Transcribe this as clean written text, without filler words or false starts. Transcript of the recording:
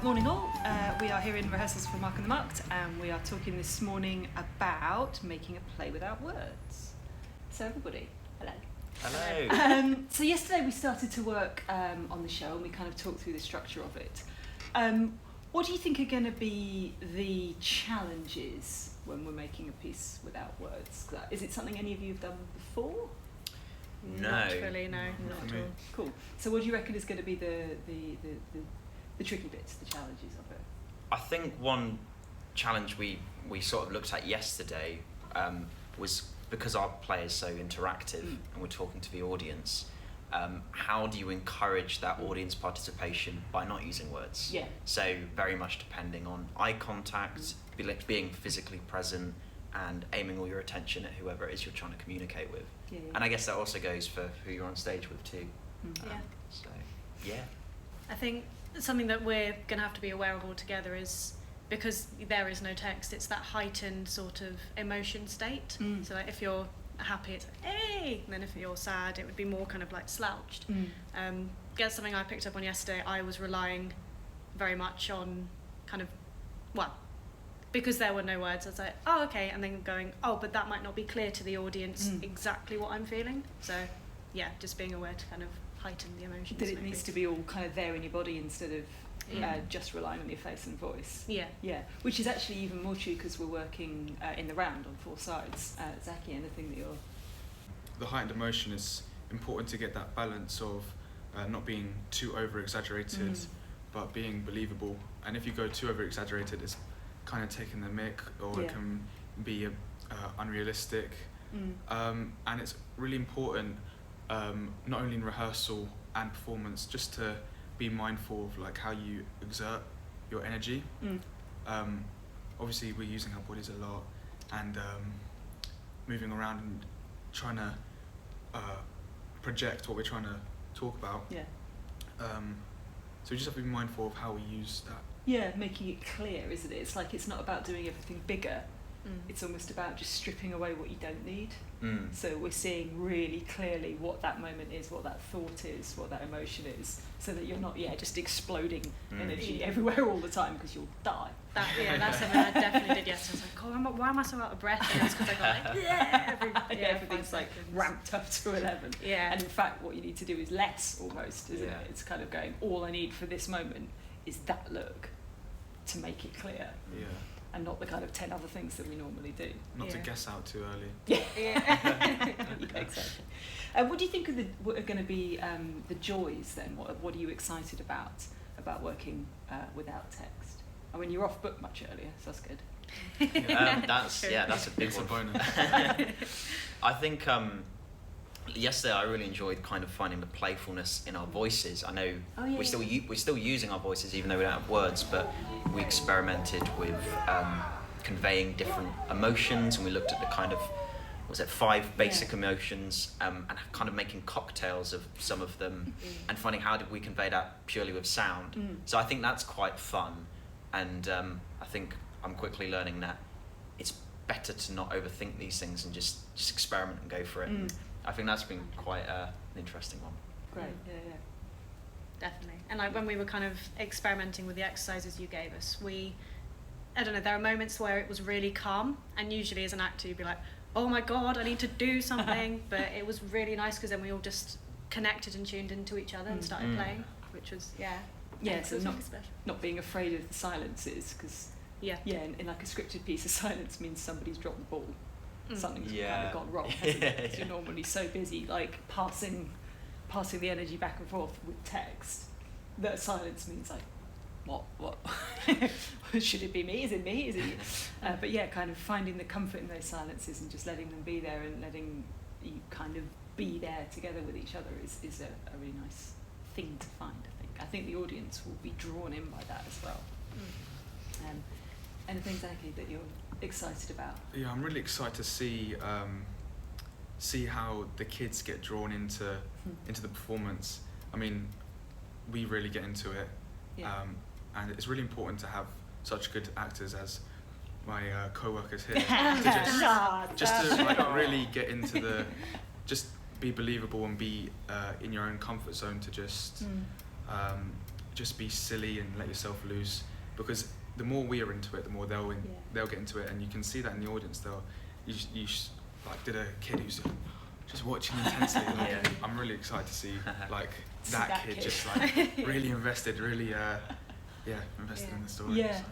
Morning all, we are here in Rehearsals for Mark and the Marked, and we are talking this morning about making a play without words. So everybody, hello. Hello. So yesterday we started to work on the show and we kind of talked through the structure of it. What do you think are going to be the challenges when we're making a piece without words? Is it something any of you have done before? No. Not really, no. Not at all. Cool. So what do you reckon is going to be the tricky bits, the challenges of it? I think one challenge we sort of looked at yesterday was because our play is so interactive and we're talking to the audience, how do you encourage that audience participation by not using words? Yeah. So very much depending on eye contact, being physically present and aiming all your attention at whoever it is you're trying to communicate with. Yeah. And I guess that also goes for who you're on stage with too. Yeah. So, yeah. I think something that we're going to have to be aware of altogether is, because there is no text, it's that heightened sort of emotion state. So like if you're happy, it's like, hey, and then if you're sad, it would be more kind of like slouched. That's something I picked up on yesterday. I was relying very much on kind of, well, because there were no words, I was like, oh, okay, and then going, oh, but that might not be clear to the audience exactly what I'm feeling. So, yeah, just being aware to kind of heighten the emotions. That it needs to be all kind of there in your body instead of just relying on your face and voice. Yeah. Yeah, which is actually even more true because we're working in the round on 4 sides. Zaki, anything that you're... The heightened emotion is important to get that balance of not being too over-exaggerated, but being believable. And if you go too over-exaggerated, it's kind of taking the mick, or it can be unrealistic. And it's really important, not only in rehearsal and performance, just to be mindful of like how you exert your energy. Obviously we're using our bodies a lot and moving around and trying to project what we're trying to talk about. So we just have to be mindful of how we use that. Yeah, making it clear, isn't it? It's like it's not about doing everything bigger. It's almost about just stripping away what you don't need. So we're seeing really clearly what that moment is, what that thought is, what that emotion is, so that you're not just exploding energy everywhere all the time because you'll die. That's something I definitely did yesterday. I was like, oh, why am I so out of breath? And it's because I got like, everything's like ramped up to 11. Yeah. And in fact, what you need to do is less almost, isn't it? It's kind of going, all I need for this moment is that look to make it clear. Yeah. And not the kind of 10 other things that we normally do. Not to guess out too early. Exactly. What do you think what are going to be the joys then? What are you excited about working without text? I mean, you're off book much earlier, so that's good. That's a big one. Bonus. I think yesterday I really enjoyed kind of finding the playfulness in our voices. I know we're still using our voices even though we don't have words, but we experimented with conveying different emotions, and we looked at the kind of 5 basic emotions, and kind of making cocktails of some of them and finding how did we convey that purely with sound. So I think that's quite fun, and I think I'm quickly learning that it's better to not overthink these things and just experiment and go for it. I think that's been quite an interesting one. Great, yeah. Definitely. And like when we were kind of experimenting with the exercises you gave us, I don't know, there are moments where it was really calm, and usually as an actor you'd be like, oh my god, I need to do something, but it was really nice because then we all just connected and tuned into each other and started playing, which was, so not being afraid of the silences, because in like a scripted piece, a silence means somebody's dropped the ball. Something's kind of gone wrong, hasn't it? You're normally so busy like passing the energy back and forth with text that silence means like what should it be me, is it me, is it but kind of finding the comfort in those silences and just letting them be there and letting you kind of be there together with each other is a really nice thing to find. I think the audience will be drawn in by that as well. Anything, Zaki, that you're excited about? Yeah, I'm really excited to see how the kids get drawn into the performance. I mean, we really get into it, and it's really important to have such good actors as my co-workers here to just to really get into just be believable and be in your own comfort zone to just just be silly and let yourself loose, because the more we are into it, the more they'll get into it, and you can see that in the audience. Like did a kid who's just watching intensely. Like, I'm really excited to see like that kid just like really invested, really invested in the story. Yeah. So.